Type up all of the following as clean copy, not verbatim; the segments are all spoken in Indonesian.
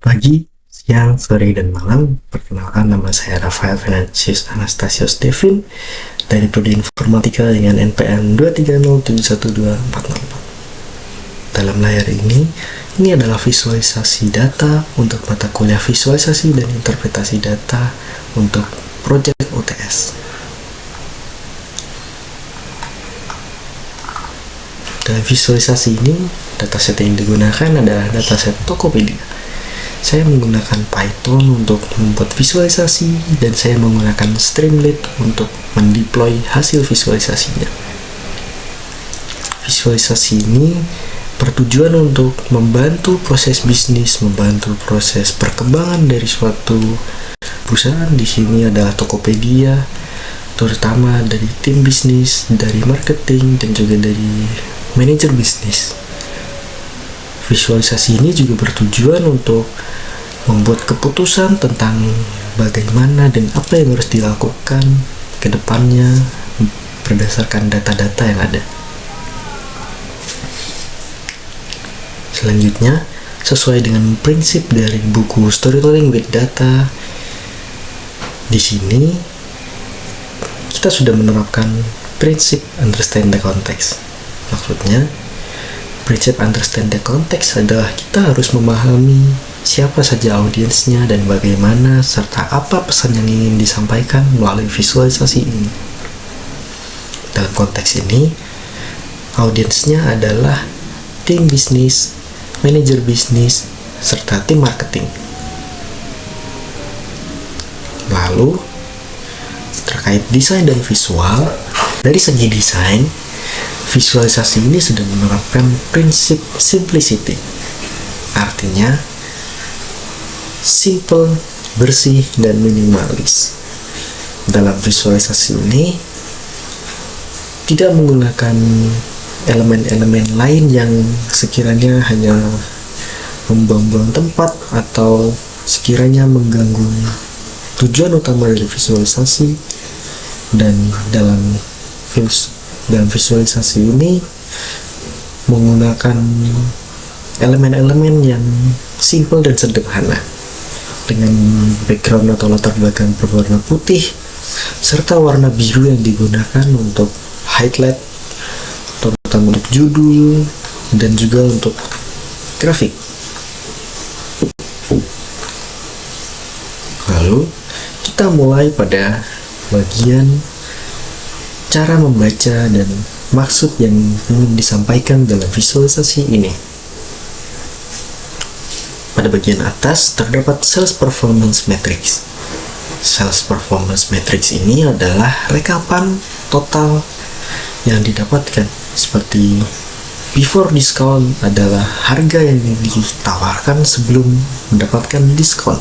Pagi, siang, sore, dan malam. Perkenalkan, nama saya Rafael Venantius Anastasius Devin dari Prodi Informatika dengan NPM 230712404. Dalam layar ini adalah visualisasi data untuk mata kuliah visualisasi dan interpretasi data untuk proyek UTS. Dalam visualisasi ini, dataset yang digunakan adalah dataset Tokopedia. Saya menggunakan Python untuk membuat visualisasi dan saya menggunakan Streamlit untuk mendeploy hasil visualisasinya. Visualisasi ini bertujuan untuk membantu proses bisnis, membantu proses perkembangan dari suatu perusahaan. Di sini adalah Tokopedia, terutama dari tim bisnis, dari marketing, dan juga dari manajer bisnis. Visualisasi ini juga bertujuan untuk membuat keputusan tentang bagaimana dan apa yang harus dilakukan ke depannya berdasarkan data-data yang ada. Selanjutnya, sesuai dengan prinsip dari buku Storytelling with Data, di sini kita sudah menerapkan prinsip understand the context. Maksudnya, prinsip understand the context adalah kita harus memahami siapa saja audiensnya dan bagaimana serta apa pesan yang ingin disampaikan melalui visualisasi ini. Dalam konteks ini, audiensnya adalah tim bisnis, manajer bisnis, serta tim marketing. Lalu, terkait desain dan visual, dari segi desain, visualisasi ini sudah menerapkan prinsip simplicity. Artinya, simple, bersih, dan minimalis. Dalam visualisasi ini, tidak menggunakan elemen-elemen lain yang sekiranya hanya membuang-buang tempat atau sekiranya mengganggu tujuan utama dari visualisasi. Dan dalam visualisasi ini menggunakan elemen-elemen yang simple dan sederhana dengan background atau latar belakang berwarna putih serta warna biru yang digunakan untuk highlight, terutama untuk judul dan juga untuk grafik. Lalu kita mulai pada bagian cara membaca dan maksud yang ingin disampaikan dalam visualisasi ini. Pada bagian atas terdapat Sales Performance Matrix. Sales Performance Matrix ini adalah rekapan total yang didapatkan, seperti before discount adalah harga yang ditawarkan sebelum mendapatkan diskon.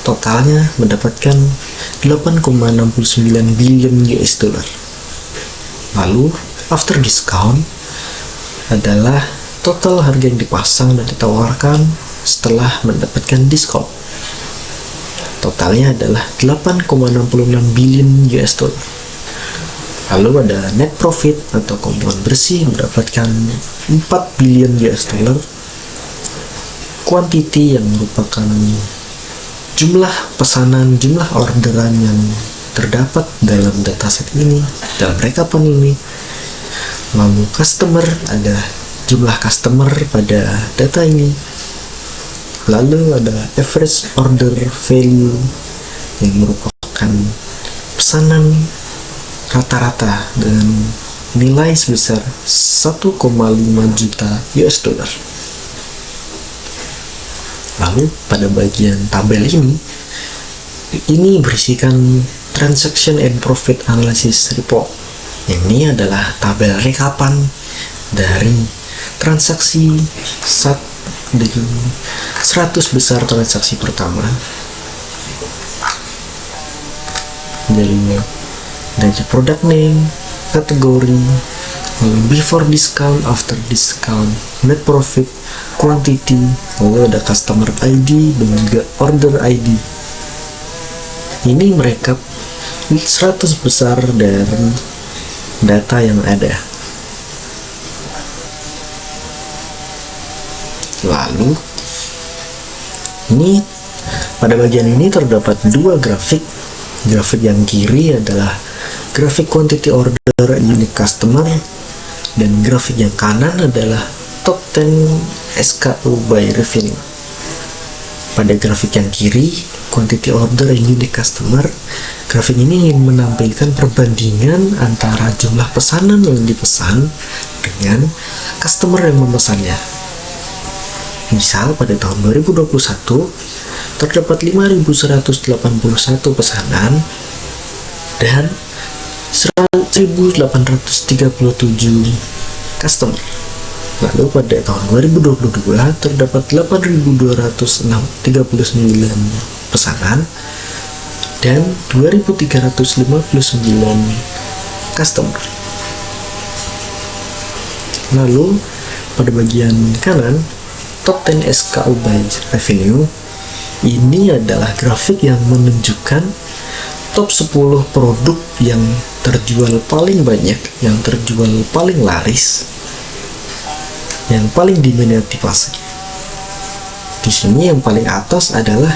Totalnya mendapatkan 8,69 billion US dollar. Lalu, after discount adalah total harga yang dipasang dan ditawarkan setelah mendapatkan diskon. Totalnya adalah 8,66 billion US dollar. Lalu ada net profit atau keuntungan bersih mendapatkan 4 billion US dollar. Quantity yang merupakan jumlah pesanan, jumlah orderan yang terdapat dalam dataset ini, dalam rekapan ini. Lalu customer, ada jumlah customer pada data ini. Lalu ada average order value yang merupakan pesanan rata-rata dengan nilai sebesar 1,5 juta US dollar. Lalu pada bagian tabel ini berisikan Transaction and Profit Analysis Report. Ini adalah tabel rekapan dari transaksi dengan 100 besar transaksi pertama dari product name, kategori, before discount, after discount, net profit, quantity, lalu ada customer ID dan juga order ID. Ini merekap 100 besar dari data yang ada. Lalu Ini pada bagian ini terdapat dua grafik. Grafik yang kiri adalah grafik quantity order unique customer, dan grafik yang kanan adalah top 10 SKU by revenue. Pada grafik yang kiri, quantity order and unique customer, grafik ini ingin menampilkan perbandingan antara jumlah pesanan yang dipesan dengan customer yang memesannya. Misal pada tahun 2021 terdapat 5.181 pesanan dan 1.837 customer. Lalu pada tahun 2022 terdapat 8.239 pesanan dan 2.359 customer. Lalu pada bagian kanan, top 10 SKU by revenue, ini adalah grafik yang menunjukkan top 10 produk yang terjual paling banyak, yang terjual paling laris, yang paling diminati pasar. Di sini yang paling atas adalah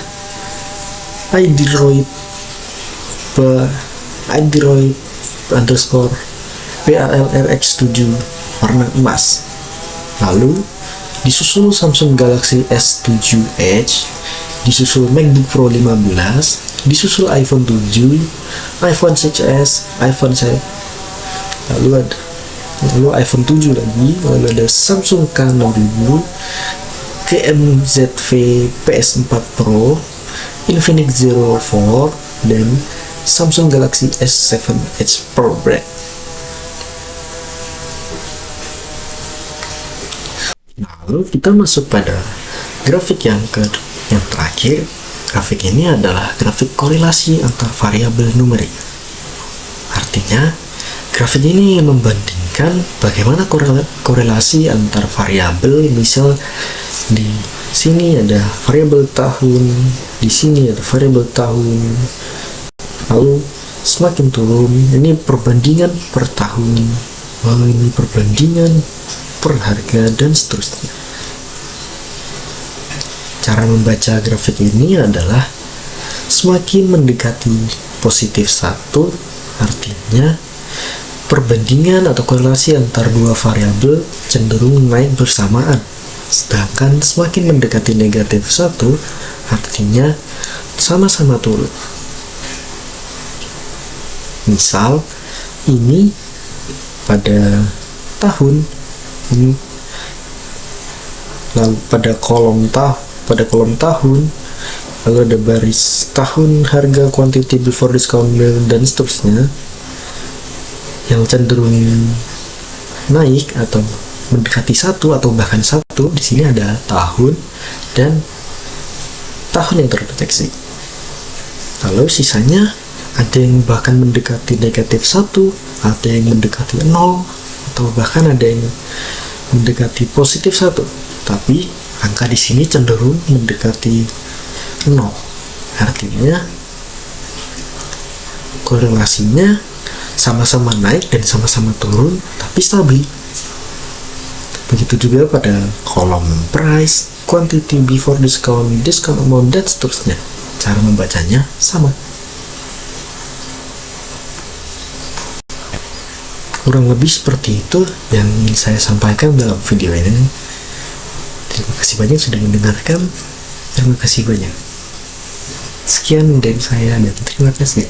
Ideroid underscore PALRX7 warna emas. Lalu disusul Samsung Galaxy S7 Edge, disusul MacBook Pro 15, disusul iPhone 7, iPhone 6s, iPhone 7, lalu iPhone 7 lagi, lalu ada Samsung K6000, KMZV PS4 Pro, Infinix Zero 4, dan Samsung Galaxy S7 Edge Pro Black. Lalu kita masuk pada grafik yang terakhir. Grafik ini adalah grafik korelasi antar variabel numerik. Artinya, grafik ini membandingkan bagaimana korelasi antar variabel. Misal di sini ada variabel tahun, di sini ada variabel tahun. Lalu semakin turun, ini perbandingan per tahun, lalu ini perbandingan per harga, dan seterusnya. Cara membaca grafik ini adalah semakin mendekati positif 1, artinya perbandingan atau korelasi antar dua variabel cenderung naik bersamaan. Sedangkan semakin mendekati negatif 1, artinya sama-sama turun. Misal ini pada tahun ini, lalu pada kolom tahun, lalu ada baris tahun, harga, quantity, before discount, dan seterusnya, yang cenderung naik atau mendekati 1 atau bahkan 1. Di sini ada tahun dan tahun yang terdeteksi. Lalu sisanya ada yang bahkan mendekati negatif 1, ada yang mendekati 0, atau bahkan ada yang mendekati positif 1. Tapi angka di sini cenderung mendekati 0. Artinya korelasinya sama-sama naik dan sama-sama turun, tapi stabil. Begitu juga pada kolom price, quantity, before discount, discount amount, dan seterusnya. Cara membacanya sama. Kurang lebih seperti itu yang ingin saya sampaikan dalam video ini. Terima kasih banyak sudah mendengarkan. Terima kasih banyak. Sekian dari saya dan terima kasih.